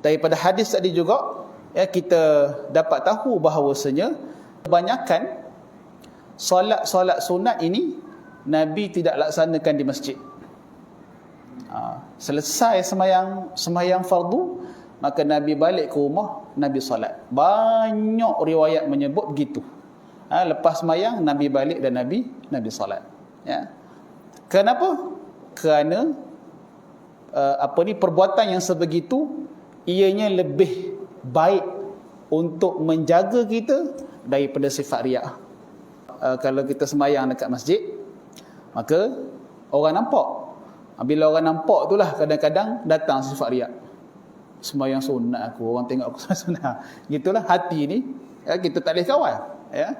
Daripada hadis tadi juga, kita dapat tahu bahawasanya kebanyakan solat-solat sunat ini Nabi tidak laksanakan di masjid. Selesai semayang fardu, maka Nabi balik ke rumah, Nabi solat. Banyak riwayat menyebut begitu. Lepas semayang, Nabi balik dan Nabi solat. Ya. Kenapa? Kerana perbuatan yang sebegitu ianya lebih baik untuk menjaga kita daripada sifat riak. Kalau kita semayang dekat masjid, maka orang nampak. Bila orang nampak itulah kadang-kadang datang sifat riak. Semayang sunat aku, orang tengok aku semayang sunat. Gitulah hati ni, kita tak boleh kawal. Ya.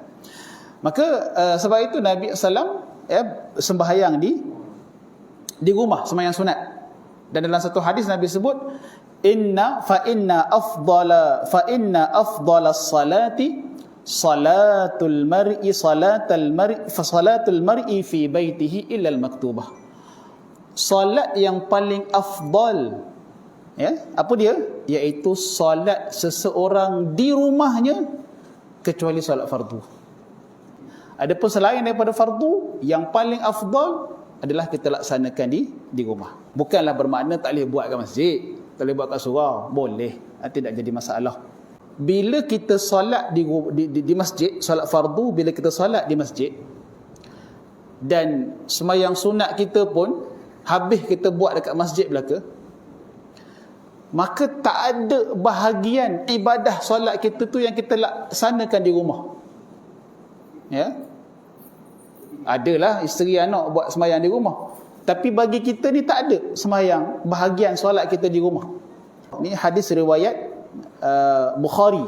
Maka sebab itu Nabi SAW sembahyang di rumah, sembahyang sunat. Dan dalam satu hadis Nabi sebut, fa inna afdala salati salatul mar'i fi baitihi illa al-maktubah. Salat yang paling afdal, apa dia? Iaitu salat seseorang di rumahnya kecuali salat fardu. Adapun selain daripada fardu, yang paling afdal adalah kita laksanakan di rumah. Bukanlah bermakna tak boleh buat kat masjid, tak boleh buat kat surau. Boleh, tidak jadi masalah. Bila kita solat di masjid, solat fardu, bila kita solat di masjid dan semayang sunat kita pun habis kita buat dekat masjid belaka, maka tak ada bahagian ibadah solat kita tu yang kita laksanakan di rumah. Ya. Adalah isteri anak buat semayang di rumah, tapi bagi kita ni tak ada semayang bahagian solat kita di rumah. Ni hadis riwayat Bukhari,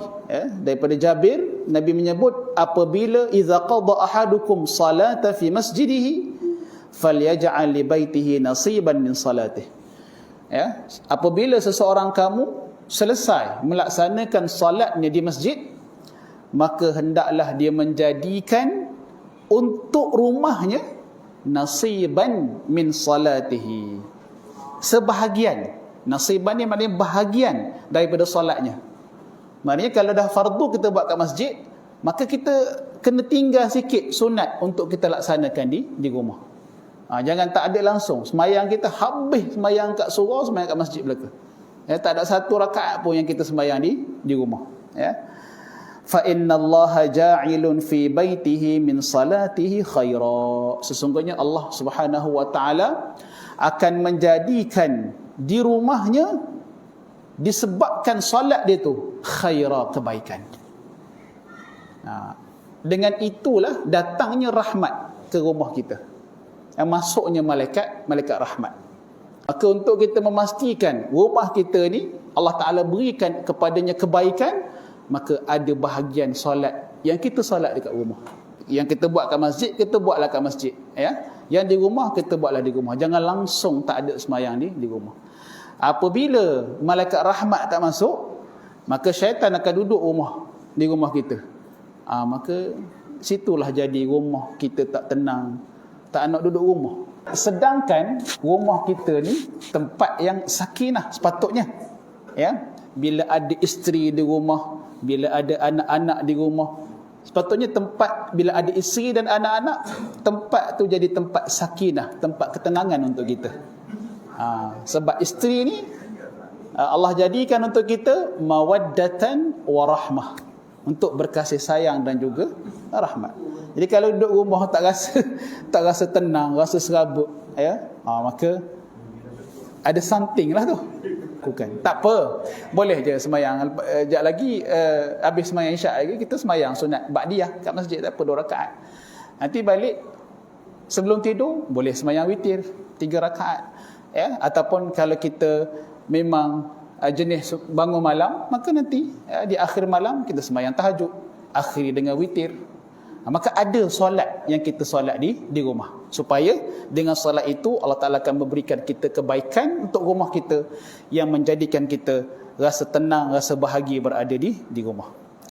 daripada Jabir. Nabi menyebut, apabila idza qada ahadukum salata fi masjidihi falyaj'al li baitihi nasiban min salatih. Apabila seseorang kamu selesai melaksanakan salatnya di masjid, maka hendaklah dia menjadikan untuk rumahnya nasiban min salatihi, sebahagian. Nasiban ni maknanya bahagian daripada solatnya. Maknanya kalau dah fardu kita buat kat masjid, maka kita kena tinggal sikit sunat untuk kita laksanakan di rumah. Jangan tak ada langsung semayang kita habis semayang kat surau, semayang kat masjid belaka. Tak ada satu rakaat pun yang kita semayang di rumah. Fa innallaha ja'ilun fi baitihi min salatihi khaira. Sesungguhnya Allah Subhanahu wa taala akan menjadikan di rumahnya disebabkan solat dia tu khaira, kebaikan. Dengan itulah datangnya rahmat ke rumah kita, masuknya malaikat rahmat. Maka untuk kita memastikan rumah kita ni Allah Ta'ala berikan kepadanya kebaikan, maka ada bahagian solat yang kita solat dekat rumah. Yang kita buat kat masjid, kita buatlah kat masjid. Yang di rumah, kita buatlah di rumah. Jangan langsung tak ada semayang di rumah. Apabila malaikat rahmat tak masuk, maka syaitan akan duduk di rumah kita. Maka situlah jadi rumah kita tak tenang, tak nak duduk rumah. Sedangkan rumah kita ni tempat yang sakinah sepatutnya. Bila ada isteri di rumah, bila ada anak-anak di rumah, sepatutnya tempat bila ada isteri dan anak-anak, tempat tu jadi tempat sakinah, tempat ketenangan untuk kita. Sebab isteri ni Allah jadikan untuk kita mawaddatan wa rahmah, untuk berkasih sayang dan juga rahmat. Jadi kalau duduk rumah tak rasa tenang, rasa serabut, maka ada something lah tu. Bukan. Tak apa. Boleh je semayang. Sekejap lagi habis semayang isyak lagi, kita semayang sunat ba'diyah kat masjid, tak apa, 2 rakaat. Nanti balik sebelum tidur boleh semayang witir 3 rakaat. Ataupun kalau kita memang jenis bangun malam, maka nanti di akhir malam kita semayang tahajud, akhiri dengan witir. Maka ada solat yang kita solat di rumah, supaya dengan solat itu Allah Ta'ala akan memberikan kita kebaikan untuk rumah kita, yang menjadikan kita rasa tenang, rasa bahagia berada di rumah.